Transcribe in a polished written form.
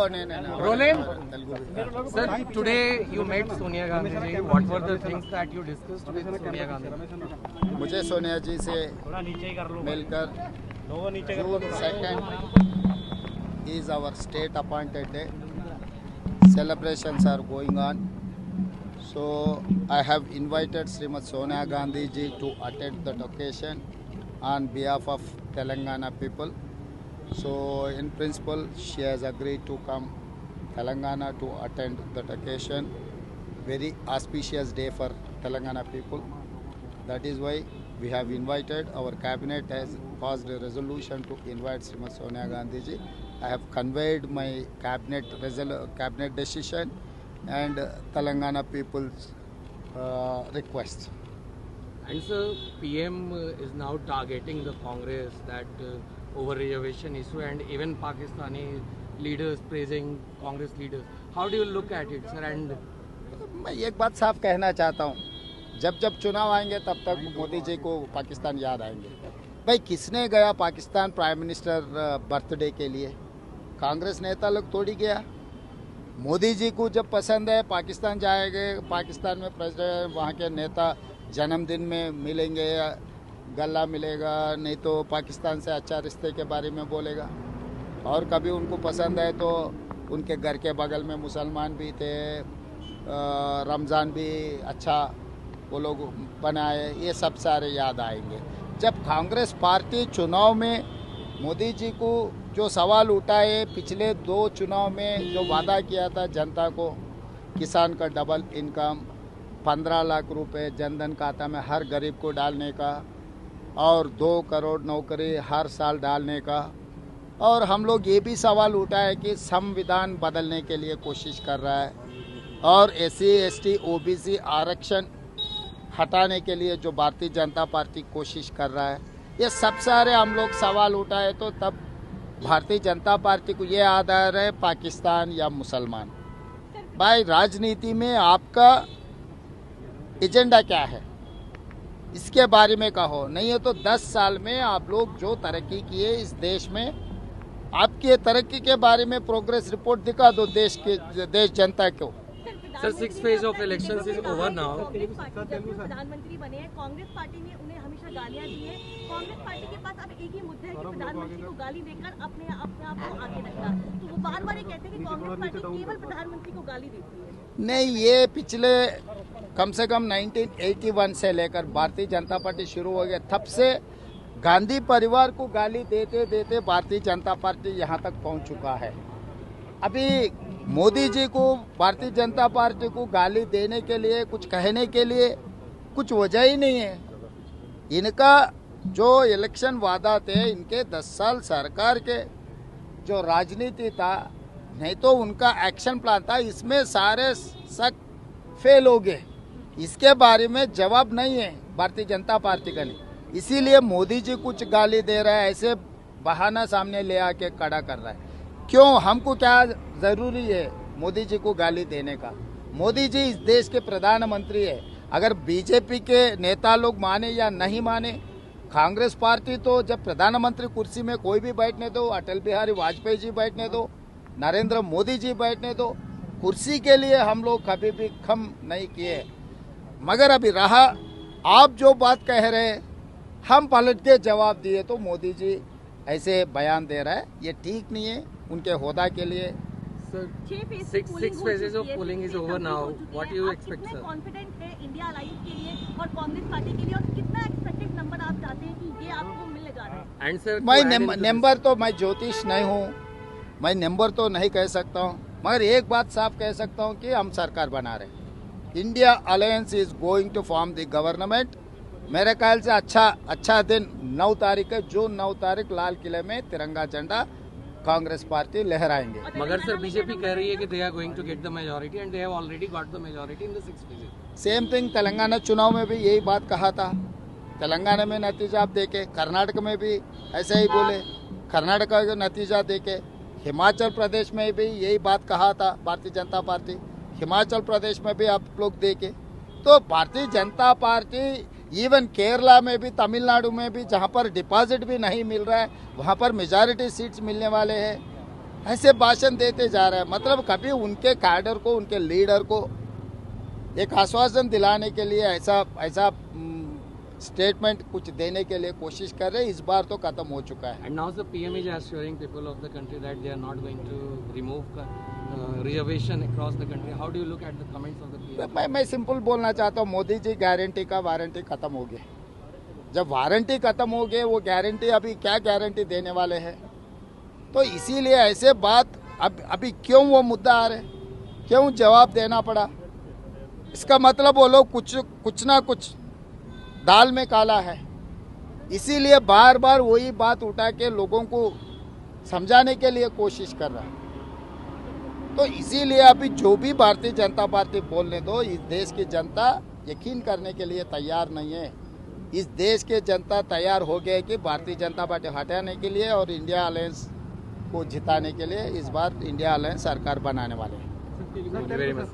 Roland, sir, today you met Sonia Gandhi ji. What were the things that you discussed with Sonia Gandhi? मुझे सोनिया जी से मिलकर June 2nd is our state appointed day. Celebrations are going on. So I have invited Srimati Sonia Gandhi ji to attend that occasion on behalf of Telangana people. So in principle she has agreed to come Telangana to attend that occasion. Very auspicious day for Telangana people. That is why we have invited. Our cabinet has passed a resolution to invite Srimati Sonia Gandhi ji. I have conveyed my cabinet decision and Telangana people's request. And sir, PM is now targeting the Congress that over reservation issue, and even Pakistani leaders praising Congress leaders. How do you look at it, sir? And मैं एक बात साफ कहना चाहता हूँ, जब जब चुनाव आएंगे तब तक मोदी जी को पाकिस्तान याद आएंगे। भाई किसने गया पाकिस्तान प्राइम मिनिस्टर बर्थडे के लिए? कांग्रेस नेता लोग थोड़ी गया। मोदी जी को जब पसंद है पाकिस्तान जाएंगे, पाकिस्तान में प्रेसिडेंट वहाँ के नेता जन्मदिन में मिलेंगे, गला मिलेगा, नहीं तो पाकिस्तान से अच्छा रिश्ते के बारे में बोलेगा। और कभी उनको पसंद है तो उनके घर के बगल में मुसलमान भी थे, रमज़ान भी अच्छा वो लोग बनाए, ये सब सारे याद आएंगे। जब कांग्रेस पार्टी चुनाव में मोदी जी को जो सवाल उठाए, पिछले 2 चुनाव में जो वादा किया था जनता को, किसान का डबल इनकम, 15 लाख रुपए जनधन खाता में हर गरीब को डालने का, और 2 करोड़ नौकरी हर साल डालने का, और हम लोग ये भी सवाल उठाए कि संविधान बदलने के लिए कोशिश कर रहा है, और SC ST OBC आरक्षण हटाने के लिए जो भारतीय जनता पार्टी कोशिश कर रहा है, ये सब सारे हम लोग सवाल उठाए। तो तब भारतीय जनता पार्टी को ये आधार है पाकिस्तान या मुसलमान। भाई राजनीति में आपका एजेंडा क्या है, इसके बारे में कहो। नहीं है तो 10 साल में आप लोग जो तरक्की किए इस देश में, आपकी तरक्की के बारे में प्रोग्रेस रिपोर्ट दिखा दो देश जनता को। Sir, 6th phase of elections is over now. प्रधानमंत्री बने हैं, कांग्रेस पार्टी ने उन्हें हमेशा गालियां दी है। कांग्रेस पार्टी के पास अब एक ही मुद्दा है कि प्रधानमंत्री को गाली देकर अपने आप को आगे रखना। तो वो बार-बार ये कहते हैं कि कांग्रेस पार्टी केवल प्रधानमंत्री को गाली देती है। नहीं, ये पिछले कम से कम 1981 से लेकर भारतीय जनता पार्टी शुरू हो गया, तब से गांधी परिवार को गाली देते देते भारतीय जनता पार्टी यहाँ तक पहुँच चुका है। अभी मोदी जी को भारतीय जनता पार्टी को गाली देने के लिए, कुछ कहने के लिए कुछ वजह ही नहीं है। इनका जो इलेक्शन वादा थे, इनके 10 साल सरकार के जो राजनीति था, नहीं तो उनका एक्शन प्लान था, इसमें सारे शक फेल हो गए। इसके बारे में जवाब नहीं है भारतीय जनता पार्टी का नहीं, इसीलिए मोदी जी कुछ गाली दे रहा है, ऐसे बहाना सामने ले आके खड़ा कर रहा है। क्यों, हमको क्या ज़रूरी है मोदी जी को गाली देने का? मोदी जी इस देश के प्रधानमंत्री है। अगर बीजेपी के नेता लोग माने या नहीं माने, कांग्रेस पार्टी तो जब प्रधानमंत्री कुर्सी में कोई भी बैठने दो, अटल बिहारी वाजपेयी जी बैठने दो, नरेंद्र मोदी जी बैठने दो, कुर्सी के लिए हम लोग कभी भी कम नहीं किए। मगर अभी रहा, आप जो बात कह रहे हैं हम पलट के जवाब दिए, तो मोदी जी ऐसे बयान दे रहा है, ये ठीक नहीं है उनके होदा के लिए। Sir, 6 phases of polling is over now. What do you expect, sir? Confident है इंडिया अलायंस के लिए और कांग्रेस पार्टी के लिए, और कितना एक्सपेक्टेड नंबर आप चाहते हैं कि ये आपको मिलने जा रहा है? And sir, मैं नंबर तो, मैं ज्योतिष नहीं हूँ, मैं नंबर तो नहीं कह सकता हूँ, मगर एक बात साफ कह सकता हूँ कि हम सरकार बना रहे हैं। India alliance is going to form the government. मेरे ख्याल से अच्छा दिन 9 तारीख है, जून 9 तारीख लाल किले में तिरंगा झंडा कांग्रेस पार्टी लहराएंगे। मगर सर, बीजेपी कह रही है कि they are going to get the majority and they have already got the majority in the 6th phase। Same thing Telangana चुनाव में भी यही बात कहा था। तेलंगाना में नतीजा आप देखे, कर्नाटक में भी ऐसे ही बोले, कर्नाटक का नतीजा देखे, हिमाचल प्रदेश में भी यही बात कहा था भारतीय जनता पार्टी, हिमाचल प्रदेश में भी आप लोग देखे। तो भारतीय जनता पार्टी इवन केरला में भी, तमिलनाडु में भी, जहां पर डिपॉजिट भी नहीं मिल रहा है, वहां पर मेजॉरिटी सीट्स मिलने वाले हैं। ऐसे भाषण देते जा रहे हैं। मतलब कभी उनके कैडर को, उनके लीडर को एक आश्वासन दिलाने के लिए ऐसा स्टेटमेंट कुछ देने के लिए कोशिश कर रहे हैं। इस बार तो खत्म हो चुका है। And now the PM is assuring people of the country that they are not going to remove reservation across the country. How do you look at the comments of the PM? मैं simple बोलना चाहता हूँ, Modi ji guarantee का warranty खत्म हो गया। जब warranty खत्म हो गए, वो गारंटी अभी क्या गारंटी देने वाले हैं? तो इसीलिए ऐसे बात अभी क्यों वो मुद्दा आ रहे, क्यों जवाब देना पड़ा? इसका मतलब वो लोग कुछ ना कुछ दाल में काला है। इसीलिए बार बार वही बात उठा के लोगों को समझाने के लिए कोशिश कर रहा है। तो इसीलिए अभी जो भी भारतीय जनता पार्टी बोलने दो, इस देश की जनता यकीन करने के लिए तैयार नहीं है। इस देश के जनता तैयार हो गए कि भारतीय जनता पार्टी हटाने के लिए और इंडिया अलायंस को जिताने के लिए इस बार इंडिया अलायंस सरकार बनाने वाले हैं। Thank you very much.